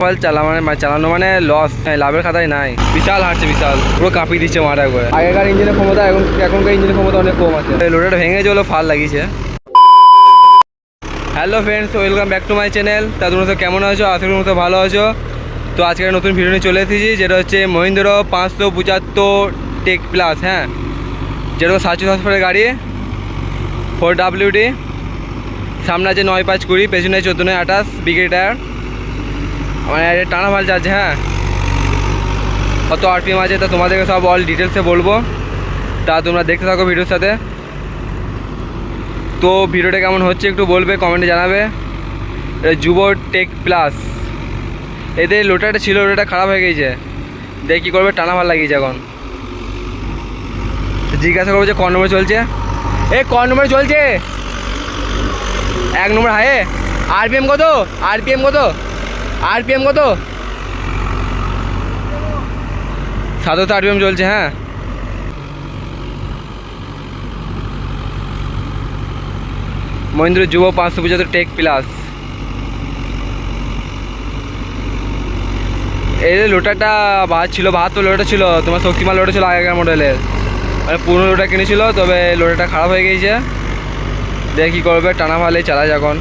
Mobile চালানো মানে loss, লাভের খাতায় নাই। বিশাল হাঁটছে, বিশাল পুরো কাঁপিয়ে দিচ্ছে মারা করে। আগেকার ইঞ্জিনের ক্ষমতা এখনকার ইঞ্জিনের ক্ষমতা অনেক কম আছে। লোডাটা ভেঙে চলো ফাল লাগিয়েছে। Hello friends, welcome back to my channel. তা তোমরা তো কেমন আছো? আশা করি তোমরা ভালো আছো। তো আজকে নতুন ভিডিও নিয়ে চলে এসেছি, যেটা হচ্ছে মহিন্দ্র 575 টেক প্লাস। হ্যাঁ, যেটা 700 হর্সপাওয়ারের গাড়ি, 4WD। সামনে আছে 9/5-20, পেছনে 14/28 বিকেট টায়ার, মানে টানা ভাল যাচ্ছে। হ্যাঁ, কত আরপিএম আছে তা তোমাদেরকে সব অল ডিটেলসে বলবো। তা তোমরা দেখতে থাকো ভিডিওর সাথে। তো ভিডিওটা কেমন হচ্ছে একটু বলবে, কমেন্টে জানাবে। যুবো টেক প্লাস, এদের লোটাটা ছিল, লোটাটা খারাপ হয়ে গেছে। দেখি কী করবে, টানা ভাল লাগিয়েছে। এখন জিজ্ঞাসা করবো যে ক নম্বরে চলছে। ক নম্বরে চলছে? 1 নম্বর হায়ে। আরপিএম কত? আরপিএম কত? 700 আরপিএম চলছে। হ্যাঁ, মহিন্দ্র যুবো 575 টেক প্লাস। এই লোটাটা ছিল 72 লোটা ছিল, তোমার শক্তিমান লোটা ছিল আগেকার মডেলের, মানে পুরনো লোটা কিনেছিল। তবে লোটাটা খারাপ হয়ে গিয়েছে। দেখি কী করবে, টানা ভালোই চালায় এখন।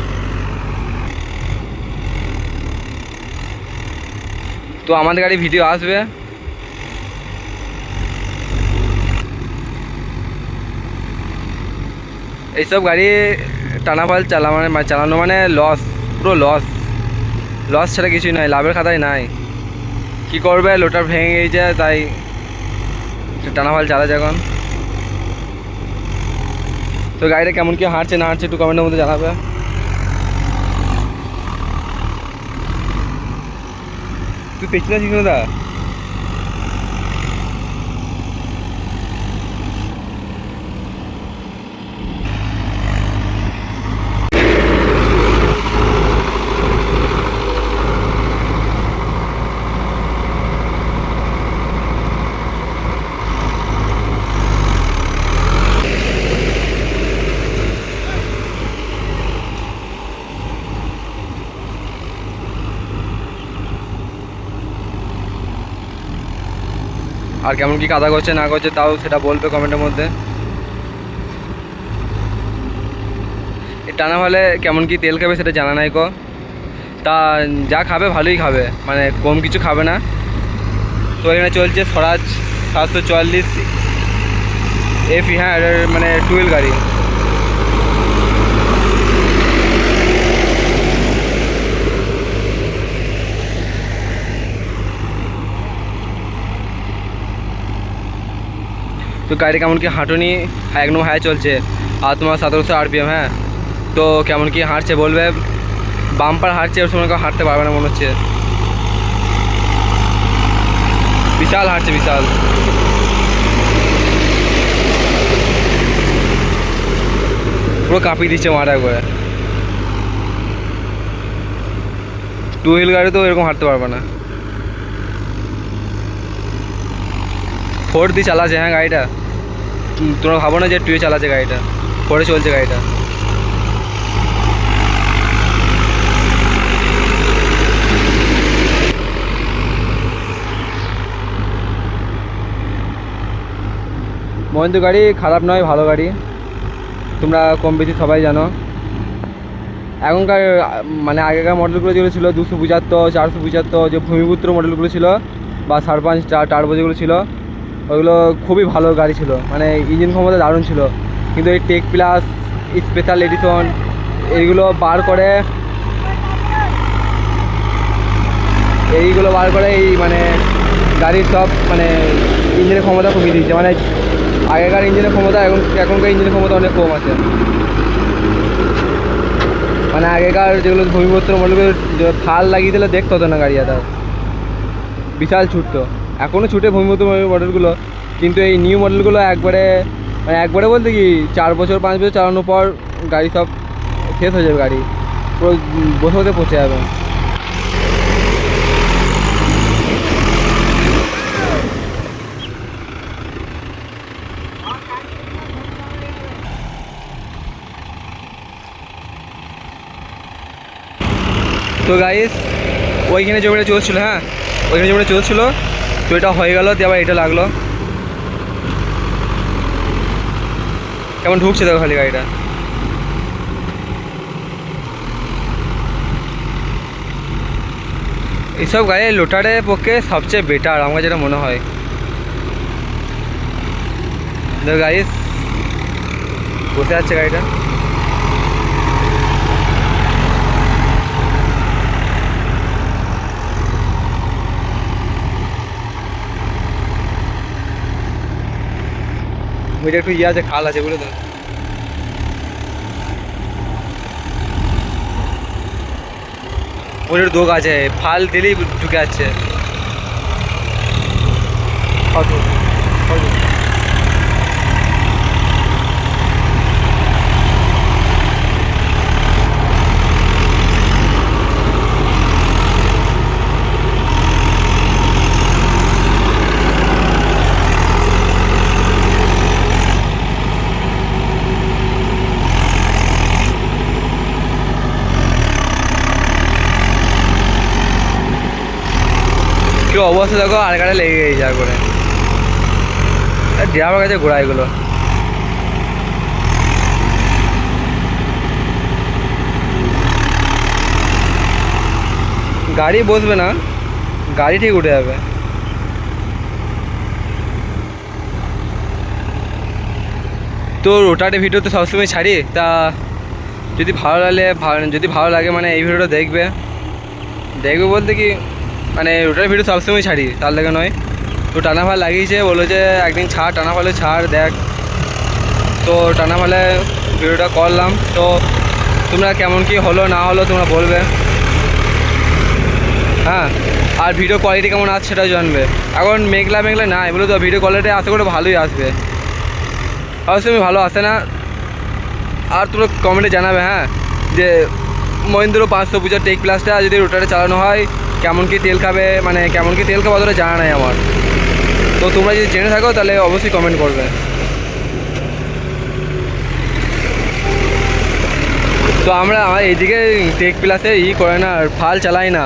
তো আমাদের গাড়ি ভিডিও আসবে। এইসব গাড়ি টানা ফাল চালানো মানে লস, পুরো লস। লস ছাড়া কিছুই নয়, লাভের খাতায় নাই। কি করবে, লোটার ভেঙে গিয়েছে, তাই টানা ফাল চালাচ্ছে এখন। তো গাড়িটা কেমন কি হাঁটছে না হাঁটছে একটু কমেন্টের মধ্যে জানাবে। তুই পেছনে আছিস না? আর কেমন কি কাদা করছে না করছে তাও সেটা বলবে কমেন্টের মধ্যে। এই টানা হলে কেমন কি তেল খাবে সেটা জানা নাই। তা যা খাবে ভালোই খাবে, মানে কম কিছু খাবে না। তো এখানে চলছে স্বরাজ 744 এফি। হ্যাঁ, মানে টুয়েল গাড়ি। তো গাড়ি কেমন কি হাঁটুনি, 1 নম্বর হাই চলছে, আর তোমার 1700 আরপিএম। হ্যাঁ, তো কেমন কি হাঁটছে বলবে। বাম্পার হাঁটছে, ওর সময় কেউ হাঁটতে পারবে না মনে হচ্ছে। বিশাল হাঁটছে, বিশাল। পুরো কাঁপিয়ে দিচ্ছে মারা করে। টু হুইল গাড়ি তো এরকম হাঁটতে পারবে না। 4 দিয়ে চালাচ্ছে। হ্যাঁ, গাড়িটা তোমরা ভাবো না যে 2 চালাচ্ছে, গাড়িটা 4 চলছে গাড়িটা। মহিন্দ্র গাড়ি খারাপ নয়, ভালো গাড়ি, তোমরা কম বেশি সবাই জানো। এখনকার মানে আগেকার মডেলগুলো যেগুলো ছিল 275, 475, যে ভূমিপুত্র মডেলগুলো ছিল, বা 5.5 টার্বো যেগুলো ছিল, ওইগুলো খুবই ভালো গাড়ি ছিল, মানে ইঞ্জিন ক্ষমতা দারুণ ছিল। কিন্তু এই টেক প্লাস, স্পেশাল এডিশন এইগুলো বার করে এই মানে গাড়ির সব মানে ইঞ্জিনের ক্ষমতা কমিয়ে দিচ্ছে। মানে আগেকার ইঞ্জিনের ক্ষমতা এখনকার ইঞ্জিনের ক্ষমতা অনেক কম আছে। মানে আগেকার যেগুলো ভূমিপুত্র মডেলগুলো ফাল লাগিয়ে দিলে দেখতে হতো না গাড়ি, তার বিশাল ছুটতো। এখনও ছুটে ভূমিপুত্র মডেলগুলো, কিন্তু এই নিউ মডেলগুলো একবারে বলতে কি 4 বছর 5 বছর চালানোর পর গাড়ি সব শেষ হয়ে যাবে, গাড়ি পুরো বসে পৌঁছে যাবে। তো গাইস, ওইখানে জমিটা চলছিল, হ্যাঁ ওইখানে জমিটা চলছিল, তো এটা হয়ে গেল, দিয়ে আবার এটা লাগলো। কেমন ঢুকছে দেখো খালি গাড়িটা। এইসব গাড়ি লোটারের পক্ষে সবচেয়ে বেটার আমার যেটা মনে হয়। গাড়ি বসে যাচ্ছে গাড়িটা। ওইটা একটু ইয়ে আছে, খাল আছে বুঝলে তো। ওদের দোক আছে, ফাল দিলেই ঢুকে যাচ্ছে। কেউ অবস্থা দেখো আর গাড়ি লেগে গেছে যা করে, ড্রাইভার কাছে ঘোরা এগুলো। গাড়ি বসবে না, গাড়ি ঠিক উঠে যাবে। তো রোটারে ভিডিও তো সবসময় ছাড়ি, তা যদি ভালো লাগে মানে এই ভিডিওটা দেখবে বলতে কি মানে রোটার ভিডিও সবসময় ছাড়ি, তার লাগে নয়। তো টানা ফাল লাগিয়েছে, বললো যে একদিন ছাড়, টানা ফালে ছাড় দেখ। তো টানা ফালে ভিডিওটা করলাম। তো তোমরা কেমন কি হলো না হলো তোমরা বলবে, হ্যাঁ। আর ভিডিও কোয়ালিটি কেমন আছে সেটাও জানবে। এখন মেঘলা না এগুলো তো ভিডিও কোয়ালিটি আশা করে ভালোই আসবে, অবশ্যই ভালো আসে না। আর তোমরা কমেন্টে জানাবে, হ্যাঁ, যে মহিন্দ্র 550 টেক প্লাসটা যদি রোটারে চালানো হয় কেমন কি তেল খাবে, মানে কেমন কি তেল খাবে অতটা জানা নাই আমার। তো তোমরা যদি জেনে থাকো তাহলে অবশ্যই কমেন্ট করবে। তো আমরা এইদিকে টেক প্লাসে করে না, ফাল চালাই না,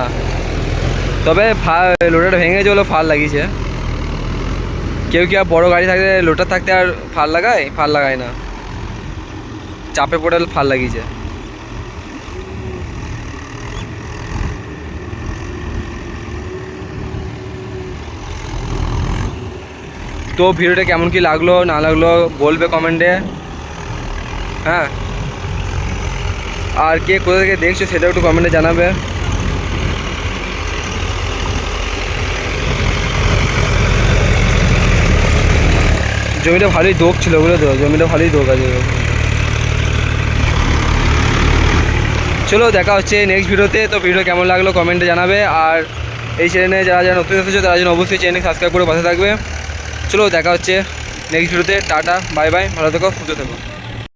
তবে লোটার ভেঙে যেগুলো ফাল লাগিয়েছে। কেউ কি আর বড়ো গাড়ি থাকলে লোটার থাকতে আর ফাল লাগায় না, চাপে পড়ে ফাল লাগিয়েছে। তো ভিডিওটা কেমন কি লাগলো না লাগলো বলবে কমেন্টে, হ্যাঁ। আর কে কোথা থেকে দেখছো সেটাও একটু কমেন্টে জানাবে। জমিটা ভালোই দোক ছিল বুঝলে তো, জমিটা ভালোই দোক আছে। চলো দেখা হচ্ছে নেক্সট ভিডিওতে। তো ভিডিও কেমন লাগলো কমেন্টে জানাবে। আর এই চ্যানেলে যারা নতুন এসেছো তারা যেন অবশ্যই চ্যানেলকে সাবস্ক্রাইব করে পাশে থাকবে। চলো দেখা হচ্ছে নেক্সট ভিডিওতে। টাটা বাই বাই, ভালো থেকো, সুস্থ থেকো।